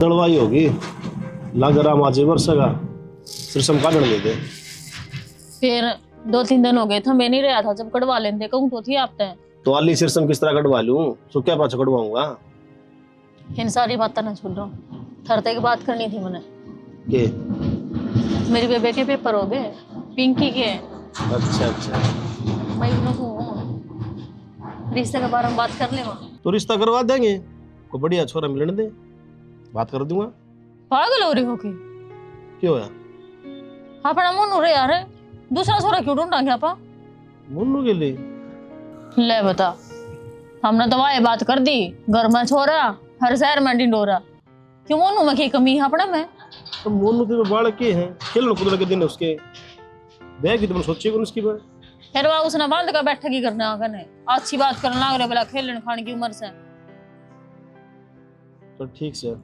जलवायु होगी लग रहा माझे वर्ष का सिरसम काटने दे दे। फिर 2-3 दिन हो गए था, मैं नहीं रहा था जब कटवा लेते कहूँ तो थी आप तो वाली सिरसम किस तरह कटवा लूं? तो क्या पाछा कटवाऊंगा? इन सारी बातें ना छोड़ रहा हूँ। ठहरते की बात करनी थी मैंने के मेरी बेबे के पेपर हो गए, पिंकी के। अच्छा अच्छा, मैं इन लोगों को रिश्ते के बारे में बात कर ले। तो रिश्ता करवा देंगे, कोई बढ़िया छोरा मिलने दे, बात कर दूंगा। पागल हो रही हो कि क्यों है? अपना मन हो रहा यार, दूसरा छोरा क्यों ढूंढा आपा? मुन्नू के लिए ले बता, हमने तो वह बात कर दी, घर में छोरा हर शहर में ढिंडोरा, क्यों मोनू में की कमी है अपना में? तो मुन्नू तो बालक के हैं, खेलने कूदने के दिन उसके देख तुम सोचिए कौन उसकी बात। फिर वह उसने बांध का बैठक ही करने आकर ने अच्छी बात करने लग रहे, बोला खेलने खाने की उम्र से। तो ठीक से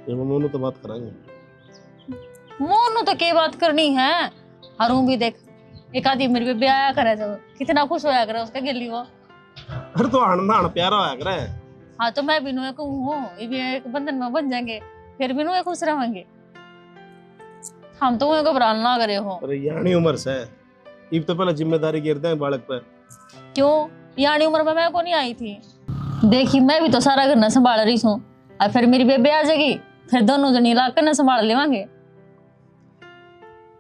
फिर मुन्नू तो बात कराएंगे। मोनू तो क्या बात करनी है, हरू भी देख एक आदमी मेरे पे ब्याह करे जब कितना खुश होया करे उसका गिल्ली वो। अरे तो हण प्यारा होया करे। हाँ तो मैं बिनु एक हूँ, ये भी एक बंधन में बन जाएंगे, फिर बिनु एक खुश रहेंगे। हम तो वहीं घबराना ना करे हो। अरे यानी उम्र से इब तो पहले जिम्मेदारी गिरते हैं बालक पर। क्यों यानी उम्र में मैं को नहीं आई थी? देखी मैं भी तो सारा घर न संभाल रही हूँ, और फिर मेरी बेबे आ जाएगी, फिर दोनों जनी ला कर न संभाल लेवांगे।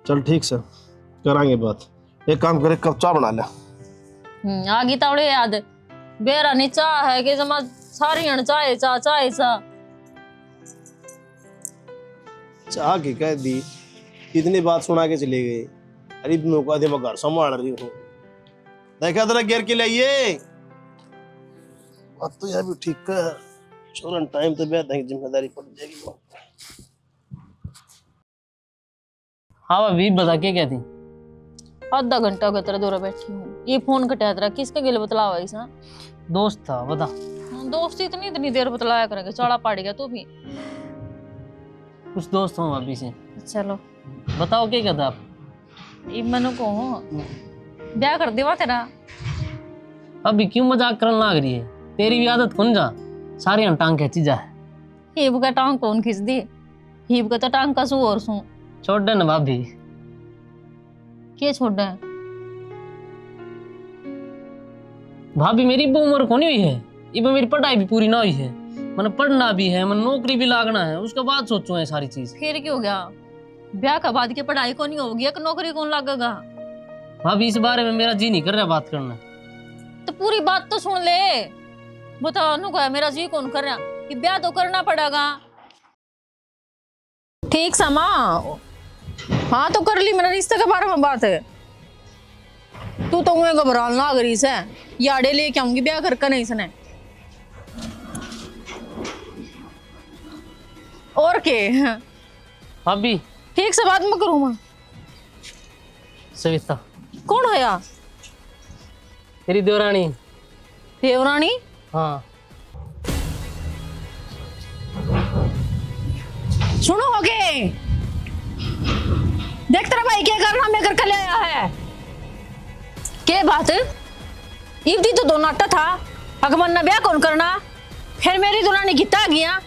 चल ठीक से करांगे बात। एक काम करे, कप चाय बना ले। आगे तावड़े याद बेरा नहीं चाह है कि जमा सारी अण चाहे चा चाहे चा। चाह की कह दी, इतनी बात सुना के चली गई। अरे इब्नों को आधे घर संभाल रही हूँ, देखा तेरा गिर के लाइए बात तो यार भी ठीक है। चोरन टाइम तो बेहद है, जिम्मेदारी पड़ जाएगी। हाँ भाभी बता के क्या थी? आधा घंटा हो गया तेरे दौरा बैठी हूँ, ये फोन कटा तेरा किसके गिले बतलावा ऐसा? दोस्त था बता। दोस्ती इतनी देर बतलाया करेंगे, चौड़ा पड़ गया तू भी। कुछ दोस्त हूँ भाभी से। चलो बताओ क्या था आप? ये मनु को ब्याह कर देवा तेरा। अभी क्यों मजाक करने लग रही है? तेरी भी आदत कौन जा, सारी हम टांग खींची जा है। हिब का टांग कौन खींच दी? हिब का तो टांग का सू और सू छोड़ दे ना भाभी। क्या छोड़ है? भाभी मेरी वो उम्र कौन हुई है, ये मेरी पढ़ाई भी पूरी ना हुई है, मैंने पढ़ना भी है, मैंने नौकरी भी लागना है, उसके बाद सोचो है सारी चीज। फिर क्यों हो गया? ब्याह का बाद की पढ़ाई को नहीं होगी, एक नौकरी कौन लगेगा? भाभी इस बारे में मेरा जी नहीं कर रहा बात करना। तो पूरी बात तो सुन ले। बता नु क्या मेरा जी कौन कर रहा कि ब्याह तो करना पड़ेगा। ठीक समा हाँ तो कर ली, मेरा रिश्ते के बारे में बात है। तू तो मुझे घबरान ना गरी से याड़े लेके आऊंगी ब्याह करके नहीं सने और के। भाभी ठीक से बात मैं करूँ। सविता कौन है यार? तेरी देवरानी। देवरानी? हाँ सुनो हो गए, देख तेरा भाई क्या करना मैं करके ले आया है। क्या बात? इब्दी तो दो नाटा था, अगमन ना ब्याह कौन करना, फिर मेरी दुल्हन कितना गया,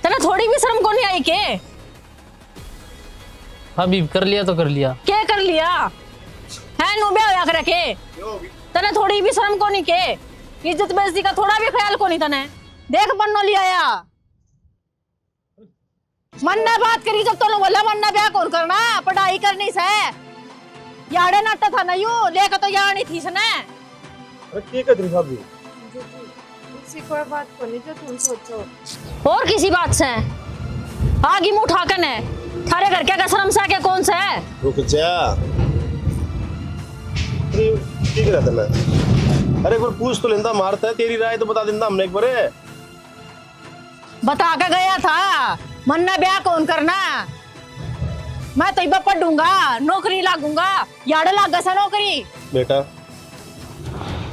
तेरा थोड़ी भी शर्म को नहीं आई के? भाभी कर लिया तो कर लिया। क्या कर लिया है? नु ब्याह होया करे के तने थोड़ी भी शर्म को नहीं के? इज्जत बेइज्जती का थोड़ा भी ख्याल को नहीं तने? देख बन्नो लिया या मन्ना बात करी जब तो बोला मन्ना ब्याह कौन करना, पढ़ाई करनी से याड़े नाटा था ना यू लेकर तो यार नहीं थी सने। अरे क्या कर रही भाभी? किसी कोई बात को नहीं जो तुम सोचो। और किसी बात से आगे मुंह उठा कर ने थारे घर क्या शर्म सा के कौन से है? रुक जा, अरे ठीक रहता मैं। अरे एक बार पूछ तो लेंदा, मारता है तेरी राय तो बता देंदा हमने एक बार। बता के गया था मन्ना ब्याह कौन करना, मैं तो इबा पढ़ूंगा नौकरी लागूंगा, याड़े लाग सा नौकरी। बेटा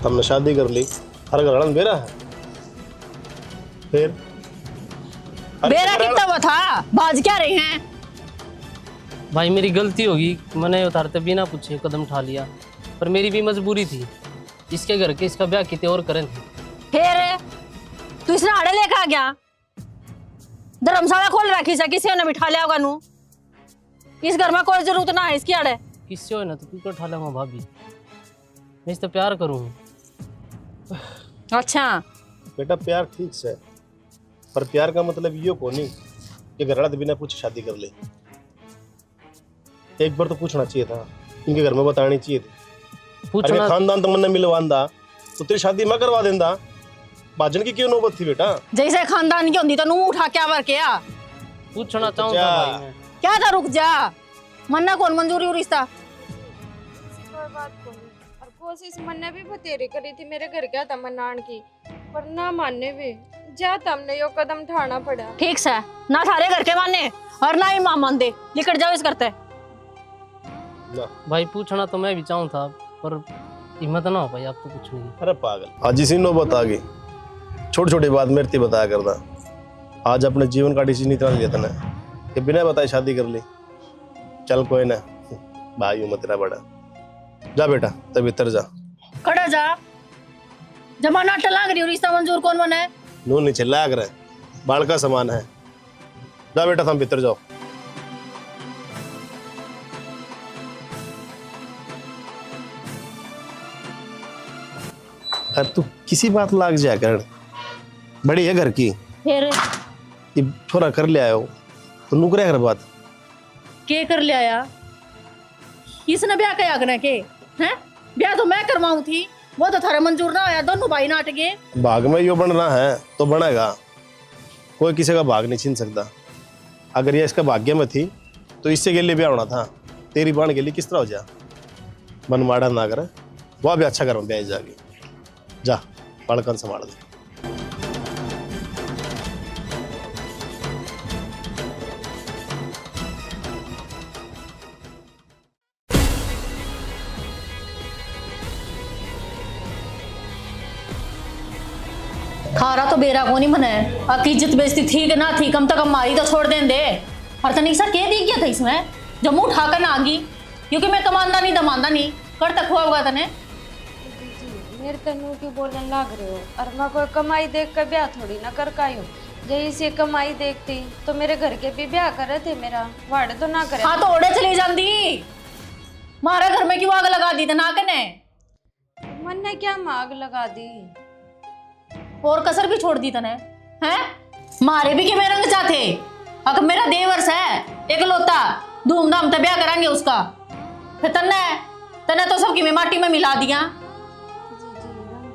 हमने शादी कर ली, हर घर बेरा है, फिर बेरा कितना हुआ था, बाज क्या रहे हैं? भाई मेरी गलती होगी, मैंने उतारते बिना पूछे कदम उठा लिया, पर मेरी भी मजबूरी थी, इसके घर के इसका ब्याह कितने और करें थे। फिर तू इसने आड़े लेकर आ गया, धर्मशाला खोल रखी से किसी ने बिठा लिया होगा नू। इस घर में कोई जरूरत ना है इसकी आड़े। किससे हो ना तो तू उठा लेगा भाभी, मैं इससे प्यार करूँ। अच्छा बेटा प्यार ठीक से, पर प्यार का मतलब ये को नहीं कि घर वाला बिना पूछे शादी कर ले। एक बार तो पूछना चाहिए था, इनके घर में बतानी चाहिए थी। पूछना खानदान तो मन मिलवांदा तो तेरी शादी मैं करवा देंदा। बाजन की क्यों नौबत थी बेटा? जैसे खानदान की होती तो नू उठा क्या वर क्या पूछना चाहूँगा भाई मैं। क्या था, रुक जा। मन्ना कौन मंजूरी हो रिश्ता? कोई बात को नहीं। और कोशिश मैंने भी बतेरी करी थी मेरे घर क्या था मनान की, पर ना मानने भी जाता हमने यो कदम उठाना पड़ा। ठीक से ना थारे घर के माने और ना ही मां मान दे, निकट जाओ इस करते। भाई पूछना तो मैं भी चाहूँ था पर हिम्मत ना हो पाई, आप तो कुछ नहीं। अरे पागल, आज इसी नौबत आ गई। छोटी छोटी बात मेरे से बताया करता। आज अपने जीवन का डिसीजन इतना लिया था ना कि बिना बताए शादी कर ली। चल कोई ना, भाई हूं मैं तेरा बड़ा। जा बेटा तब इतर जा। खड़ा जा, जमाना टला रही हो, रिश्ता मंजूर कौन बना है? नून नीचे लाग रहा है, बाल का समान है। जा बेटा तुम भीतर जाओ। अरे तू किसी बात लाग जाया कर, बड़ी है घर की। फिर ये छोरा कर ले आयो तो नुकरे हर बात। के कर ले आया? इसने ब्याह कया करने के हैं? ब्याह तो मैं करवाऊं थी, वो तो थारा मंजूर ना आया। दोनों भाई नाट गए। भाग में यो बनना है तो बनेगा, कोई किसी का भाग नहीं छीन सकता। अगर ये इसका भाग्य में थी तो इससे के लिए ब्याह होना था। तेरी बाण के लिए किस तरह हो जा? मनमाड़ा ना करे, वह भी अच्छा कर ब्याह जागी। जा बालकन संभाल दे। खारा तो बेरा को नहीं मने। अकी इज्जत बेइज्जती थी कि ना थी, कम से कम मारी तो छोड़ दें दे। और तनिक सा के दी गया था इसमें जब मुंह उठाकर ना आगी, क्योंकि मैं कमांदा नहीं दमांदा नहीं कर तक हुआ होगा तने। मेरे तनु की बोलने लग रहे हो, और मैं कोई कमाई देख कर ब्याह थोड़ी ना कर काई हूँ। जैसे से कमाई देखती तो मेरे घर के भी ब्याह करे थे, मेरा वाड़े तो ना करे। हाँ तो ओढ़े चली जाती, मारा घर में क्यों आग लगा दी ना कने? मन ने क्या माग लगा दी और कसर भी छोड़ दी तने हैं? मारे भी के मेरे रंग चाहते। अगर मेरा देवर्ष है एक लोता, धूमधाम से ब्याह करांगे उसका। फिर तने तने तो सबकी में माटी में मिला दिया।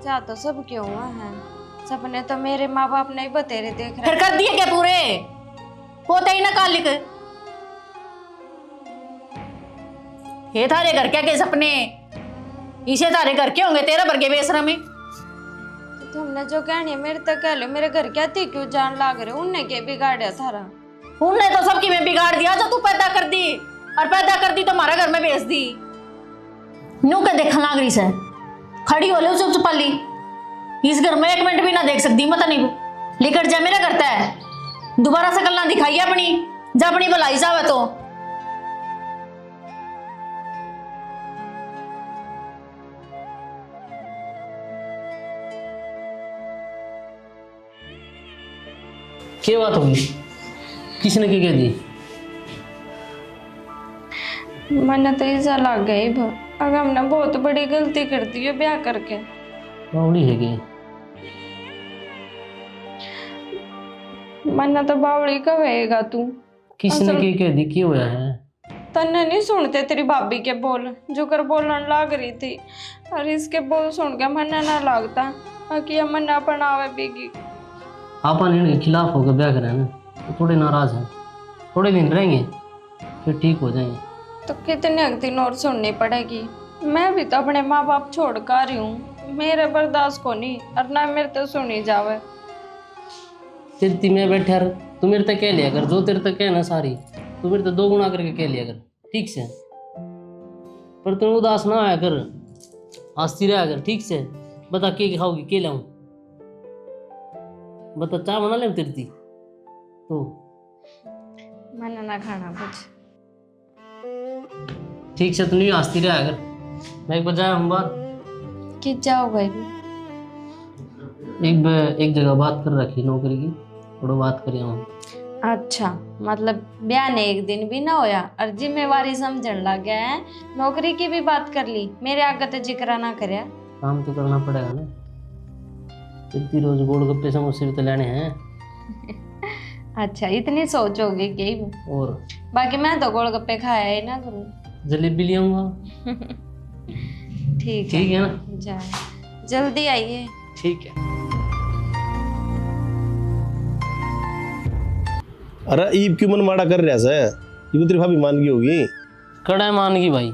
चाह तो सब क्यों हुआ है, सपने तो मेरे माँ बाप नहीं बतेरे देख रहे। फिर कर दिए क्या पूरे? होता ही ना कालिक। ये थारे घर क्या के सपने, इसे थारे घर के होंगे तेरा बरगे बेसरा में। तो तुमने जो कहनी मेरे तक कह लो, मेरे घर क्या थी क्यों जान लाग रहे? उनने के बिगाड़ा थारा? उनने तो सबकी में बिगाड़ दिया जो तू पैदा कर दी, और पैदा कर दी तो हमारा घर में बेच दी। नू के देखा लाग रही से खड़ी हो ले चुप चुपाली। इस घर में एक मिनट भी ना देख सकती, मत नहीं लेकर जा मेरा करता है। दोबारा से कल ना दिखाई अपनी, जा अपनी भलाई जावे तो। क्या बात होगी? किसने क्या कह दी? मन तो ऐसा लग गई अगर हमने बहुत बड़ी गलती कर दी है ब्याह करके। बावड़ी है कि मन तो बावड़ी कहेगा तू। किसने क्या कह दी? क्यों हुआ है? तन्ने नहीं सुनते तेरी भाभी के बोल, जो कर बोलने लग रही थी, और इसके बोल सुन के मन ना लगता कि मन अपनावे बीगी। आप इनके खिलाफ होकर ब्याह करें ना तो थोड़े नाराज हैं, थोड़े दिन रहेंगे फिर ठीक हो जाएंगे। तो कितने दिन और सुननी पड़ेगी? मैं भी तो अपने माँ बाप छोड़ कर रही हूँ, मेरे बर्दाश्त को नहीं, और ना मेरे तो सुनी जावे। तेरे में बैठे यार, तू मेरे तक कह लिया कर, जो तेरे तक कहना सारी तू मेरे तक 2 गुना करके कह लिया कर, ठीक से। पर तू उदास ना आया कर, हंसती रहा कर, ठीक से। बता के खाओगी, के लाऊं? बता चाय बना ले तेरी थी तो। मैंने ना खाना कुछ। ठीक से, तू नहीं हंसती रहा कर। मैं एक बजाय हम बात कि जाओ भाई एक जगह बात कर रखी नौकरी की, थोड़ा बात करिए हम। अच्छा, मतलब ब्याह ने एक दिन भी ना होया और जिम्मेवारी समझण लग गया है। नौकरी की भी बात कर ली, मेरे आगे तो जिक्र ना करया। काम तो करना पड़ेगा ना, इतनी रोज गोलगप्पे समोसे भी तो लेने हैं। अच्छा, इतनी सोच होगी कि और बाकी मैं तो गोलगप्पे खाया ही ना करूँ। जलेबी ले आऊंगा। ठीक ठीक है ना? जाए, जल्दी आइए। ठीक है। अरे ईब क्यों मन माड़ा कर रहा है? ये तेरी भाभी मान गई होगी। कड़ा मान गई भाई,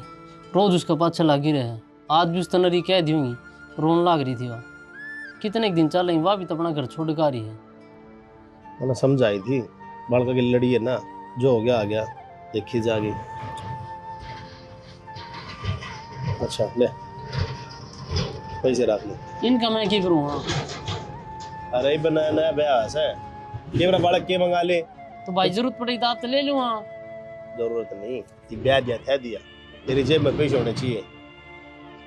रोज उसका पाछा लागी रहे। आज भी उस तनरी कह दी होंगी, रोन लाग रही थी वह। कितने दिन चल रही, वह भी तो अपना घर छोड़ कर आ रही है। मैंने समझाई थी, बालका की लड़ी है ना, जो हो गया आ गया, देखी जाएगी। अच्छा ले पैसे रख ले। इनका मैं क्या करूँगा? अरे बनाया नया ब्याह है, ये मेरा बालक के मंगा ले। तो भाई जरूरत पड़ेगी तो आप तो ले लूँगा। जरूरत नहीं, ब्याह दिया था दिया, तेरी जेब में पैसे होने चाहिए,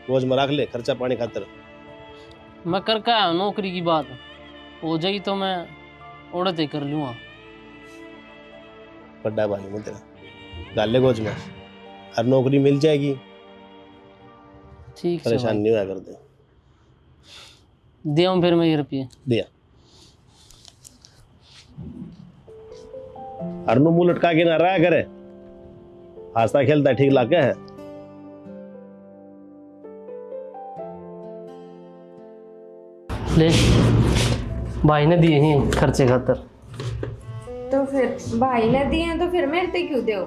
रोज में रख ले खर्चा पानी खातर। मैं कर का आया नौकरी की बात हो जाएगी तो मैं औरत ही कर लूँगा। बड़ा भाई मैं तेरा गाले गोज में, हर नौकरी मिल जाएगी, ठीक है, परेशान नहीं होया कर दे। दिया फिर मैं ये रुपये दिया। हर नु मुंह लटका के ना रहा करे, हंसता खेलता ठीक लाके है। ले, भाई ने दिए हैं खर्चे खातर। तो फिर भाई ने दिए हैं तो फिर मेरे ते क्यों दो?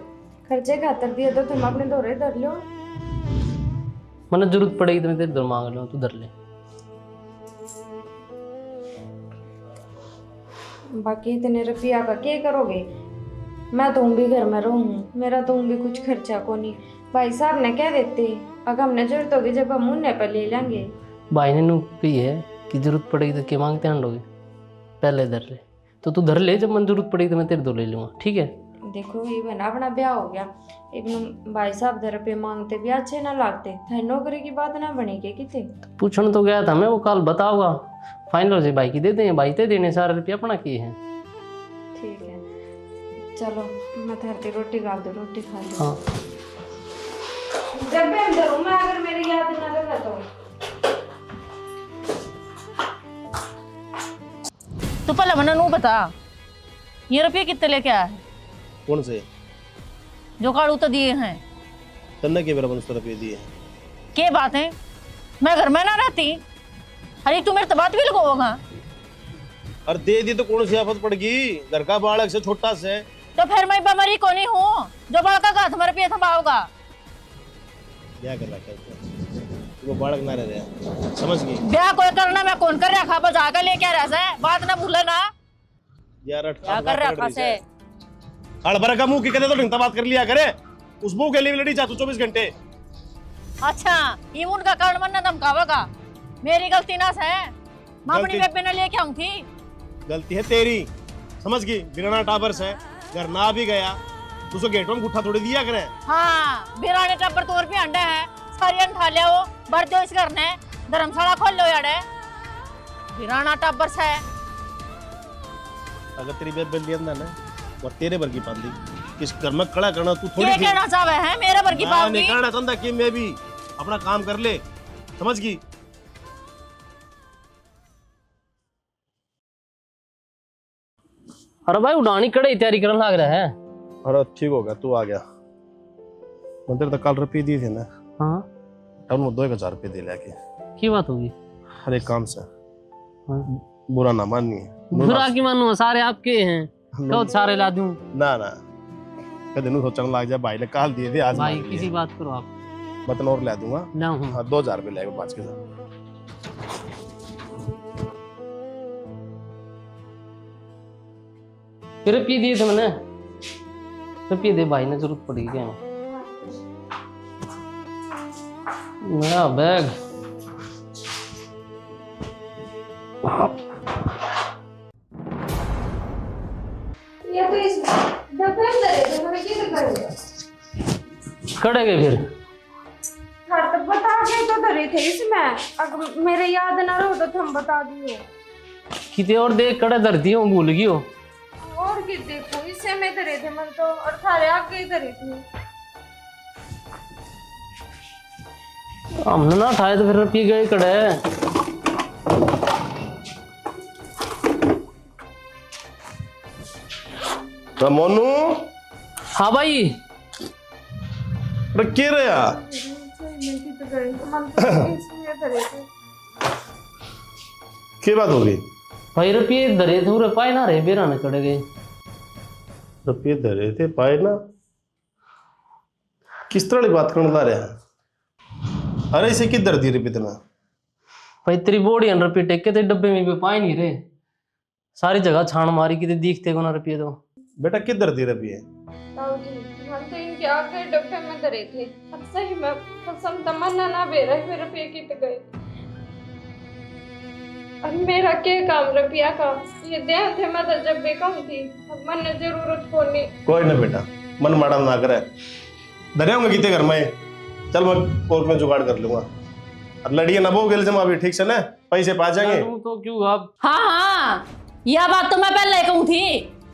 खर्चे खातर दिए तो तुम अपने दौरे धर लो। मैंने जरूरत पड़ेगी तो मैं तेरे दर मांग लूँ, तू धर ले। बाकी इतने रुपया का क्या करोगे? मैं तो भी घर में रहूँ, मेरा तो भी कुछ खर्चा को नहीं। भाई साहब ने कह देते अगर हमने जरूरत होगी जब हम उन्हें पर ले लेंगे। भाई ने नू कही है कि जरूरत पड़ेगी तो क्या मांगते हैं लोगे, पहले धर ले। तो तू धर ले, जब मन जरूरत पड़ेगी तो मैं तेरे दो ले लूँगा, ठीक है? देखो ये बना अपना ब्याह हो गया, एक भाई साहब दर रुपये मांगते भी अच्छे ना लगते थे। नौकरी की बात ना बनेगी कितने। पूछने तो गया था मैं, वो कल बताऊंगा। फाइनल हो जाए भाई की दे दें, भाई ते देने सारे रुपये अपना किए हैं। ठीक है, चलो मैं थरती रोटी खा दो, रोटी खा लो। हाँ जब मैं अंदर हूँ, मैं अगर मेरी याद ना लगा तो। तू पहले मना नू बता, ये रुपये कितने लेके आया है? कौन से? जो काड़ू तो दिए हैं। तन्ने के मेरा 15 रुपये दिए। क्या बात है, मैं घर में ना रहती? अरे तू मेरे तो बात भी लगाओगा। और दे दी तो कौन सी आफत पड़ गई? घर का बालक से छोटा से। तो फिर मैं बीमारी को नहीं हूँ जो बड़का का तुम्हारे रुपये थमाओगा। क्या कर रहा है? वो बालक ना रह रहा, समझ गई? ब्याह कोई करना मैं कौन कर रहा बस आगे लेके रहा है, बात ना भूले ना। यार क्या कर रहा से? हड़बड़ का मुंह की कहते तो ढंगता बात कर लिया करे। उस मुंह के लिए लड़ी जा तू 24 घंटे। अच्छा, ये उनका कारण बनना धमकावेगा? मेरी गलती ना है, मैं अपनी बेबे ने लेके आऊं थी। गलती है तेरी, समझ गई? बिराना टाबर से घर ना भी गया उसको गेट में गुठा थोड़ी दिया करे। हाँ, बिराने टाबर तोर भी अंडे है, सारी अंठा ले वो बढ़ दो इस घर ने, धर्मशाला खोल लो यार। बिराना टाबर से अगर तेरी बेबे लिया ना और तेरे भर की पांदी किस घर में खड़ा करना तू थोड़ी ये कहना चाहे है मेरे भर की पाऊंगी। नहीं करना चाहता कि मैं भी अपना काम कर ले, समझ गई? अरे भाई उड़ानी कड़े तैयारी करने लग रहा है। अरे ठीक हो गया, तू आ गया। मैं तेरे तो कल रुपये दिए थे ना, हाँ टाउन में 2000 रुपये दे लेके। की बात होगी? हर एक काम से हाँ। बुरा ना माननी है। बुरा की मानो, सारे आपके हैं, बहुत सारे ला दूं। ना ना कदे नु सोचने लग जा, भाई ने काल दिए थे आज भाई किसी बात करो आप। बतन और ले दूंगा। ना हूँ हाँ 2000 रुपये लेगा पाँच के साथ। फिर रुपये दिए थे मैंने, रुपये दे, भाई ने जरूरत पड़ी क्या? नया बैग ये तो इस डब्बे अंदर है, तो हमें कैसे करेंगे? कड़े गए फिर। हर तक बता के तो धरे थे इसमें, अगर मेरे याद ना रहो तो तुम बता दियो। कितने और देख कड़े धर दियो, भूल गई हो। और की देखो हिस्से में धरे थे मन तो, और थारे आगे ही धरे थे। हमने ना उठाए तो फिर रुपये गए कड़े। तो मोनू, हाँ भाई। अरे के रे यार, मन तो इसमें धरे थे। के बात हो गई? भाई रुपये धरे थे पूरे पाए ना रहे बेरा न कड़े गए। रुपये धरे थे पाए ना, किस तरह की बात करना रहा? अरे इसे किधर दी रुपये इतना? भाई तेरी बॉडी अन रुपये टेके थे डब्बे में भी पाए नहीं रहे। सारी जगह छान मारी कि दिखते को ना रुपये तो। बेटा किधर दी रुपये? ताऊ जी, मन तो इनके आगे डब्बे में धरे थे। अब सही में कसम तमन्ना ना बेरा फिर रुपये कित गए। अब मेरा क्या काम रुपया का? ये दे थे मैं तो जब भी कम थी, अब मन ने जरूरत को नहीं। कोई ना बेटा, मन माड़ा ना करे। धरे होंगे कितने घर में? चल मैं और में जुगाड़ कर लूंगा। अब लड़िए ना वो गेल जमा अभी, ठीक से ना पैसे पा जाएंगे। तो क्यों आप? हाँ हाँ, यह बात तो मैं पहले कहूँ थी।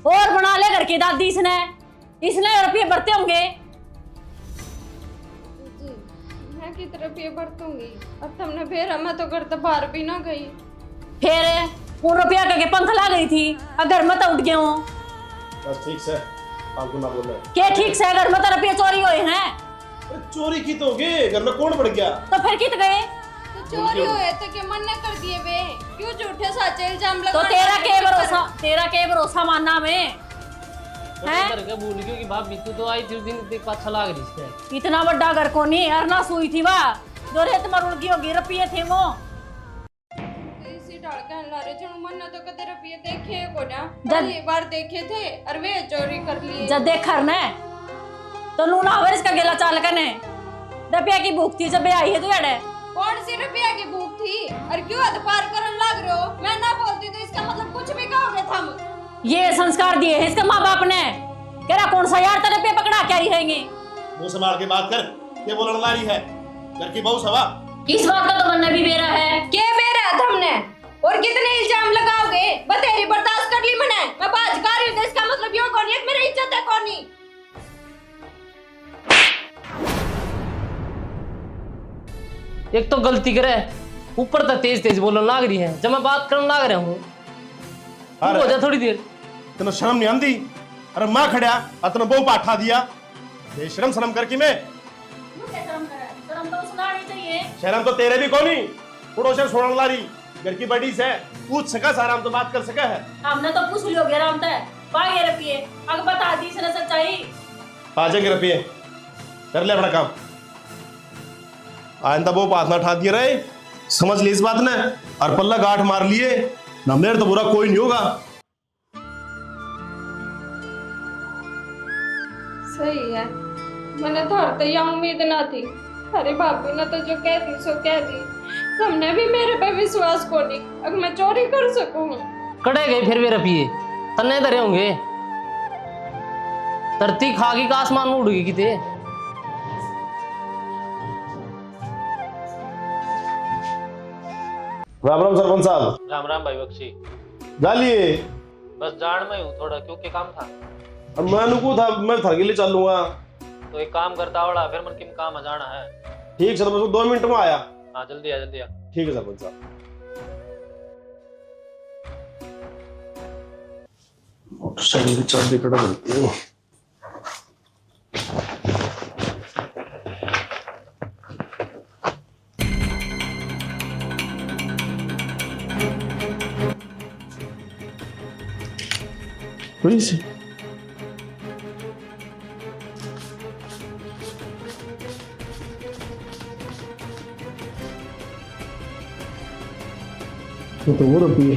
और बना ले घर की दादी इसने रुपये भरते होंगे। जी, मैं की तरफ ये बरतूंगी। अब तुमने भेरा मैं तो घर तो बाहर भी ना गई। फिर उन रुपया के पंख ला गई थी, अगर मत उठ गए हूँ। बस ठीक से, आपको ना बोले क्या ठीक से? अगर मत रुपये चोरी हुए हैं चोरी की तो होगी, घर में कौन पड़ गया? तो फिर कित गए? तो चोरी हुए तो क्या मन कर दिए वे? क्यों झूठे साचे इल्जाम लगा? तो तेरा के भरोसा मानना में है? भूल गई कि भाभी तू तो आई थी उस दिन, देखो अच्छा लग रही है। इतना बड़ा घर को नहीं अरना सुई थी वाह, जो रेत मरुल की होगी रुपये थे वो। इसी डाल के ला रहे जणु मन तो कदे रुपये देखे को ना, जब- पहली बार देखे थे और वे चोरी कर लिए। जब देखर ने तो लूना हवर इसका गेला चाल कने रुपया की भूख थी जब आई है तू याडे। कौन सी रुपया की भूख थी और क्यों हद पार करने लग रहे हो? मैं ना बोलती तो इसका मतलब कुछ भी कहोगे तुम। ये संस्कार दिए हैं इसके माँ बाप ने। कह रहा कौन सा यार तेरे पे पकड़ा के आई हैंगे? मुंह संभाल के बात कर, ये बोलने वाली है घर की बहू सवा। इस बात का तो मन भी बेरा है। क्या बेरा है तुमने? और कितने इल्जाम लगाओगे? बतेरी बर्दाश्त कर ली मैंने। मैं बाज कर रही हूं, इसका मतलब यो कौन है? मेरी इज्जत है कौन नहीं? एक तो गलती करे, ऊपर तक तेज तेज बोलने लग रही है। जब मैं बात करने लग रहा हूँ हो जा थोड़ी देर। तेना शर्म नहीं आंदी? अरे मां खड़या अतन बहु पाठा दिया, बेशरम शर्म करके मैं। शर्म तो सुनानी चाहिए। शर्म तो तेरे भी कोनी, पड़ोसन छोड़न लारी घर की बड़ी से पूछ सका सारा, हम तो बात कर सका है। हमने तो पूछ लियो गेरा हमते पाए रुपये, अगर बता दी इसने सच्चाई। आ जाएंगे रुपये, कर ले अपना काम। आइंदा वो बात ना उठा दिए रहे, समझ ली इस बात ने। और पल्ला गांठ मार लिए ना, मेरे तो बुरा कोई नहीं होगा। सही है, मैंने थार तो यह उम्मीद ना थी। अरे भाभी ने तो जो कह दी सो कह दी। तुमने भी मेरे पे विश्वास को नहीं, अब मैं चोरी कर सकूं। कड़े गए फिर भी रुपये तन्ने धरे होंगे। धरती खागी का आसमान में उड़ गई किते। राम राम सरपंच साहब। राम राम भाई बख्शी। जालिए, बस जान में हूँ थोड़ा, क्योंकि काम था। अब मैं नुकू था, मैं थर के लिए चलूंगा। तो एक काम करता आवड़ा, फिर मन किम काम आ जाना है। ठीक सरपंच, 2 मिनट में आया। हाँ जल्दी आ जल्दी आ। ठीक है सरपंच साहब। मोटरसाइकिल की चाबी कड़ा मिलती है। थोड़ी सी तो वो रुपये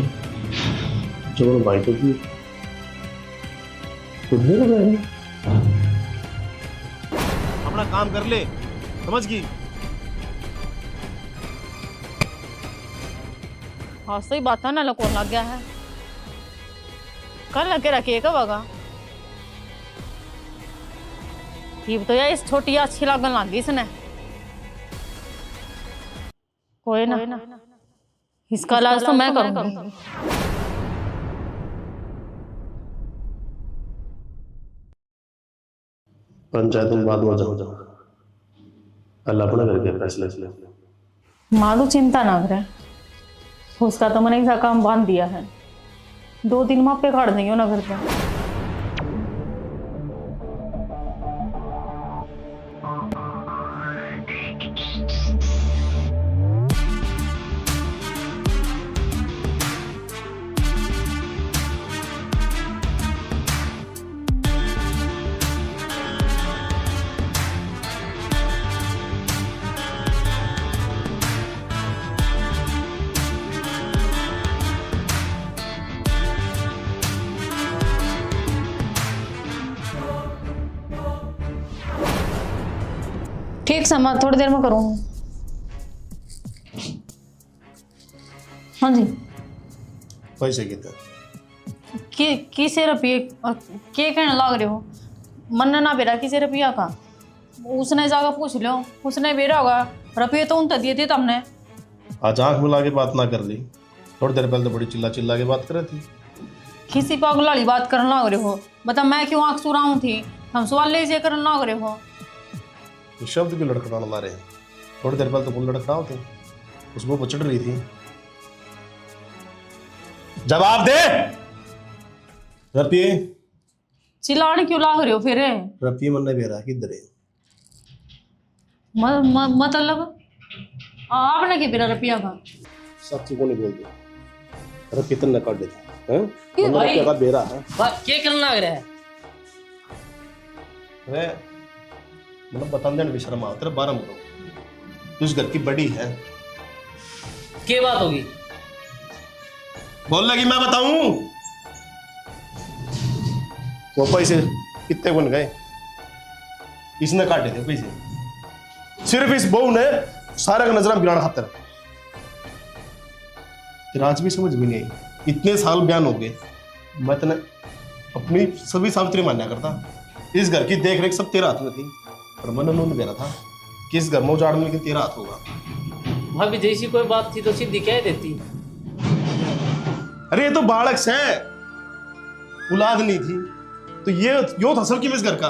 जो बाइक की अपना काम कर ले, समझ गई? हाँ सही बात है ना, लकोर लग गया है। कल लगे रखिए कब आगा? ये तो यार इस छोटी अच्छी लगन लग गई इसने। कोई ना, इसका इलाज तो मैं करूंगी। पंचायत में बाद में जाओ अल्लाह अपना करके फैसले मालू चिंता ना करे, उसका तो मैंने ऐसा काम बांध दिया है, 2 दिन मापे काट देंगे ना घर पे। ठीक समय थोड़ी देर में करूँ। हाँ जी, पैसे कितने किसे रुपये के कहने लग रहे हो? मन ना बेरा किसे रुपया का, उसने जाकर पूछ लो, उसने बेरा होगा। रुपये तो उन तक दिए थे तुमने। आज आंख मिला के बात ना कर ली, थोड़ी देर पहले तो बड़ी चिल्ला चिल्ला के बात कर रही थी। किसी पागल वाली बात करने लग रहे हो? बता मैं क्यों आंख सुराऊं थी? हम सवाल ले करने लग रहे हो। तो शब्द क्यों लड़खड़ाने ला रहे हैं? थोड़ी देर पहले तो फूल लड़खड़ाओ थे, उसको वो चढ़ रही थी। जवाब दे। रुपये चिल्लाने क्यों लाग रहे हो फिर? रुपये मन नहीं बेरा किधर है? मतलब आपने क्या बेरा रुपया का? सच्ची को नहीं बोलते। अरे कितने काट देते हैं? क्यों भाई? रुपये का बेरा है। क्या करना लग रहा है? अरे मतलब बता देने भी शर्म आता है। 12 मुझे तू इस घर की बड़ी है। क्या बात होगी? बोल लगी मैं बताऊं? वो पैसे कितने बन गए? इसने काटे थे पैसे, सिर्फ इस बहू ने सारा का नजर गिराना खातर। तेरा आज भी समझ भी नहीं आई। इतने साल बयान हो गए, मैं तेने अपनी सभी सावित्री मान्या करता। इस घर की देख रेख सब तेरा हाथ में थी, पर मन उन्होंने दे रहा था कि इस घर में उजाड़ में लेकिन तेरा हाथ होगा। भाभी जैसी कोई बात थी तो सीधी कह देती। अरे ये तो बालक से औलाद नहीं थी तो ये यो था की इस घर का।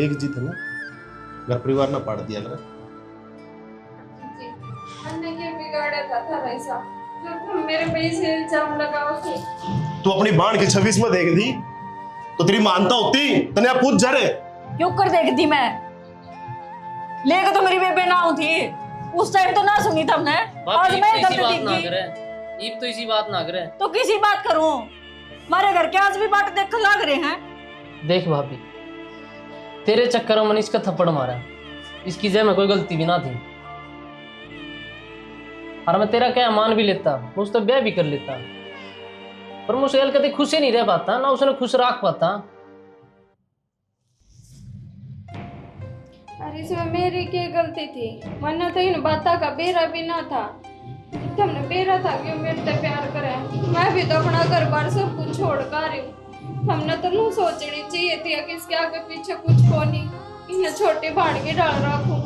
एक जीत है ना, घर परिवार ना पाड़ दिया अगर। हमने ये बिगाड़ा था वैसा जो तुम मेरे पे से इल्जाम लगाओ थे। तू अपनी बाण की 26 में देख दी तो तेरी मानता होती, तने आप पूछ जा रहे क्यों कर देखती मैं? लेकर तो मेरी बेबे ना थी उस टाइम तो ना सुनी तुमने। आज मैं गलती की ईब तो इसी बात ना करे तो किसी बात करूं? हमारे घर के आज भी बाट देख लग रहे हैं। देख भाभी, तेरे चक्कर में मैंने इसका थप्पड़ मारा, इसकी जय में कोई गलती भी ना थी। और मैं तेरा क्या मान भी लेता, मुझ तो ब्याह भी कर लेता, पर मुझसे कभी खुश ही नहीं रह पाता ना, उसने खुश रख पाता। अरे इसमें मेरी क्या गलती थी? मन्ना तो इन बातों का बेरा भी ना था। तुमने बेरा था क्यों मेरे से प्यार करे? मैं भी तो अपना घर बार सब कुछ छोड़ कर रही हूँ। हमने तो नू सोचनी चाहिए थी कि इसके आगे पीछे कुछ को नहीं, इन्हें छोटी भाड़ के डाल रखूं।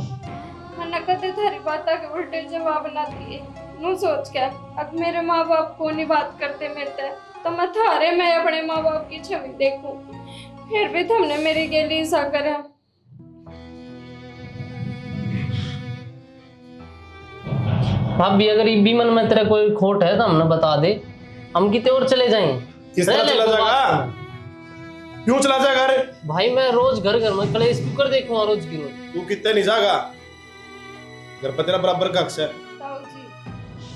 मन्ना कहते थारी बातों के उल्टे जवाब ना दिए। नू सोच के अब मेरे माँ बाप को नहीं बात करते मिलते तो मैं थारे में अपने माँ बाप की छवि देखूं, फिर भी तुमने मेरे के लिए ऐसा करा। भाभी अगर भी मन में तेरा कोई खोट है तो हमने बता दे, हम कितने और चले जाएं। किस तरह चला जाएगा? क्यों चला जाएगा? अरे भाई मैं रोज घर घर में कलेश क्यों कर देखूंगा रोज की रोज? तू कितने नहीं जाएगा? घर पर तेरा बराबर का हक है। ताऊ जी,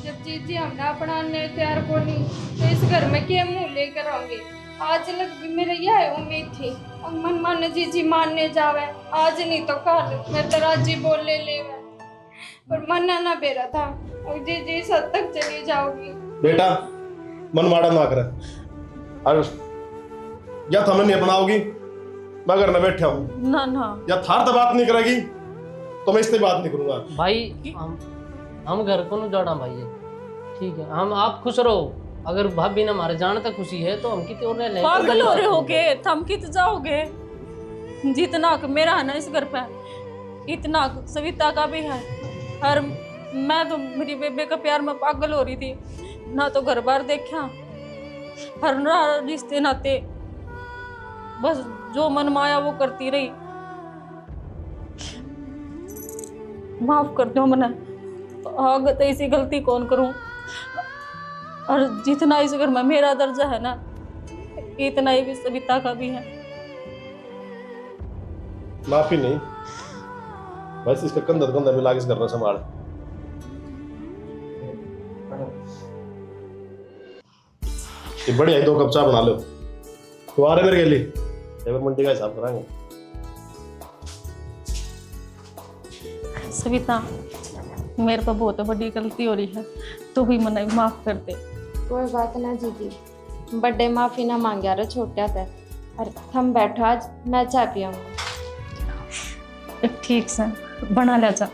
जब जीजी हमने अपना अन्य तैयार को नहीं तो इस घर में क्या मुंह लेकर आएंगे? आज लग भी मेरे यह उम्मीद थी अब मन माने जीजी मानने जावे, आज नहीं तो कल मैं तेरा जी बोल ले पर मन्ना ना बेरा था और जीजी सद तक चली जाओगी। बेटा मन माड़ा ना कर, और या थमन नहीं अपनाओगी मैं घर में बैठा हूँ, ना ना या थार तो बात नहीं करेगी तो मैं इससे बात नहीं करूंगा। भाई हम घर को न जोड़ा भाई है, ठीक है, हम आप खुश रहो। अगर भाभी ने हमारे जाने तक खुशी है तो हम कितने और रह लें। पागल हो रहे होगे, थम कित जाओगे? जितना मेरा है ना इस घर पे, इतना सविता का भी है। और मैं तो मेरी बेबे का प्यार में पागल हो रही थी, ना तो घर बार देखा और ना रिश्ते नाते। बस जो मन माया वो करती रही। माफ कर दो मने, आगे तो ऐसी गलती कौन करूं। और जितना इस घर में मेरा दर्जा है ना, इतना ही भी सविता का भी है। माफी नहीं, बस इसका कंधा मिला के इस करना संभाल। ये बढ़िया है, 2 कप चाय बना लो। तो आ रहे मेरे के लिए लेबर मंडी का हिसाब कराएंगे। सविता, मेरे को बहुत बड़ी गलती हो रही है, तू भी मने माफ कर दे। कोई बात ना दीदी, बड़े माफी ना मांगे रे छोटा था। और हम बैठो, आज मैं चाय पियूंगा। ठीक से बना ले जा।